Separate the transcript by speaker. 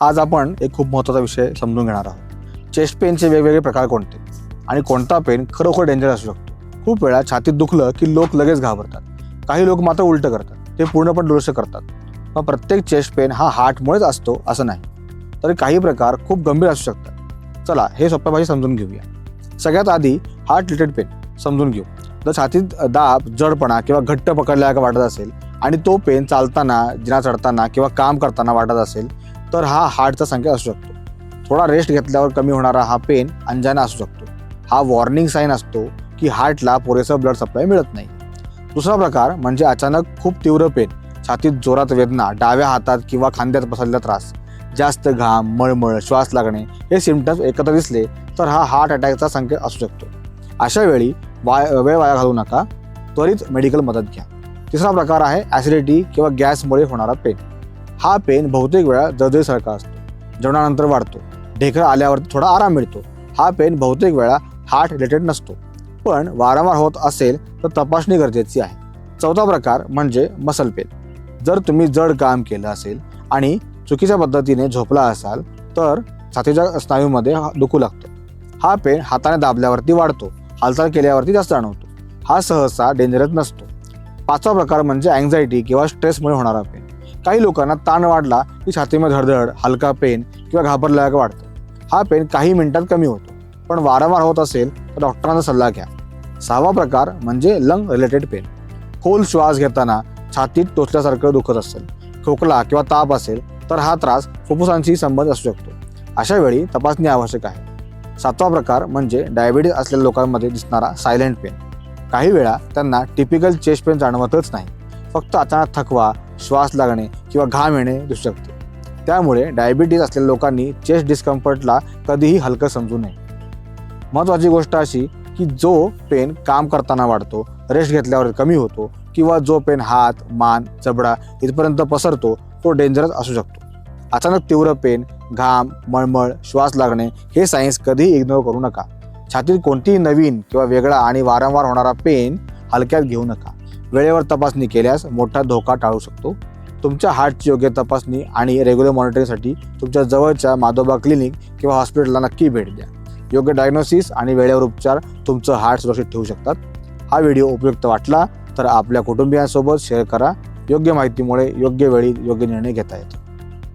Speaker 1: आज आपण एक खूप महत्त्वाचा विषय समजून घेणार आहोत। चेस्ट पेनचे वेगवेगळे प्रकार कोणते आणि कोणता पेन खरोखर डेंजर असू शकतो। खूप वेळा छातीत दुखलं की लोक लगेच घाबरतात, काही लोक मात्र उलटं करतात, ते पूर्णपणे दुर्लक्ष करतात। पण प्रत्येक चेस्ट पेन हा हार्टमुळेच असतो असं नाही, तर काही प्रकार खूप गंभीर असू शकतात। चला हे सोप्या भाषेत समजून घेऊया। सगळ्यात आधी हार्ट रिलेटेड पेन समजून घेऊ। जर छातीत दाब, जडपणा किंवा घट्ट पकडल्यासारखं वाटत असेल आणि तो पेन चालताना, जिना चढताना किंवा काम करताना वाटत असेल तर हा हार्टचा संकेत असू शकतो। थोडा रेस्ट घेतल्यावर कमी होणारा हा पेन अंजाना असू शकतो। हा वॉर्निंग साईन असतो की हार्टला पुरेसं ब्लड सप्लाय मिळत नाही। दुसरा प्रकार म्हणजे अचानक खूप तीव्र पेन, छातीत जोरात वेदना, डाव्या हातात किंवा खांद्यात बसलेला त्रास, जास्त घाम, मळमळ, श्वास लागणे हे सिम्पटम्स एकत्र दिसले तर हा हार्ट अटॅकचा संकेत असू शकतो। अशा वेळी वेळ वाया घालवू नका, त्वरित मेडिकल मदत घ्या। तिसरा प्रकार आहे ॲसिडिटी किंवा गॅसमुळे होणारा पेन। हा पेन बहुतेक वेळा जळजळीसारखा असतो, जेवणानंतर वाढतो, ढेकळ आल्यावरती थोडा आराम मिळतो। हा पेन बहुतेक वेळा हार्ट रिलेटेड नसतो, पण वारंवार होत असेल तर तपासणी गरजेची आहे। चौथा प्रकार म्हणजे मसल पेन। जर तुम्ही जड काम केलं असेल आणि चुकीच्या पद्धतीने झोपला असाल तर छातीच्या स्नायूमध्ये दुखू लागतं। हा पेन हाताने दाबल्यावरती वाढतो, हालचाल केल्यावरती जास्त जाणवतो। हा सहसा डेंजरस नसतो। पाचवा प्रकार म्हणजे अँझायटी किंवा स्ट्रेसमुळे होणारा पेन। काही लोकांना ताण वाढला की छातीमध्ये धडधड, हलका पेन किंवा घाबरल्यासारखं वाटतं। हा पेन काही मिनिटात कमी होतो, पण वारंवार होत असेल तर डॉक्टरांचा सल्ला घ्या। सहावा प्रकार म्हणजे लंग रिलेटेड पेन। खोल श्वास घेताना छातीत टोचल्यासारखं दुखत असेल, खोकला किंवा ताप असेल तर हा त्रास फुफ्फुसांशी संबंध असू शकतो। अशा वेळी तपासणी आवश्यक आहे। सातवा प्रकार म्हणजे डायबिटीज असलेल्या लोकांमध्ये दिसणारा सायलेंट पेन। काही वेळा त्यांना टिपिकल चेस्ट पेन जाणवतच नाही, फक्त अचानक थकवा, श्वास लागणे किंवा घाम येणे दिसू शकते। त्यामुळे डायबिटीज असलेल्या लोकांनी चेस्ट डिस्कम्फर्टला कधीही हलकं समजू नये। महत्त्वाची गोष्ट अशी की जो पेन काम करताना वाढतो, रेस्ट घेतल्यावर कमी होतो किंवा जो पेन हात, मान, जबडा इथपर्यंत पसरतो तो डेंजरस असू शकतो। अचानक तीव्र पेन, घाम, मळमळ, श्वास लागणे हे सायन्स कधीही इग्नोर करू नका। छातीत कोणतीही नवीन किंवा वेगळा आणि वारंवार होणारा पेन हलक्यात घेऊ नका। वेळेवर तपासणी केल्यास मोठा धोका टाळू शकतो। तुमच्या हार्टची योग्य तपासणी आणि रेग्युलर मॉनिटरिंगसाठी तुमच्या जवळच्या माधोबा क्लिनिक किंवा हॉस्पिटलला नक्की भेट द्या। योग्य डायग्नोसिस आणि वेळेवर उपचार तुमचं हार्ट सुरक्षित ठेवू शकतात। हा व्हिडिओ उपयुक्त वाटला तर आपल्या कुटुंबियांसोबत शेअर करा। योग्य माहितीमुळे योग्य वेळी योग्य निर्णय घेता येतो।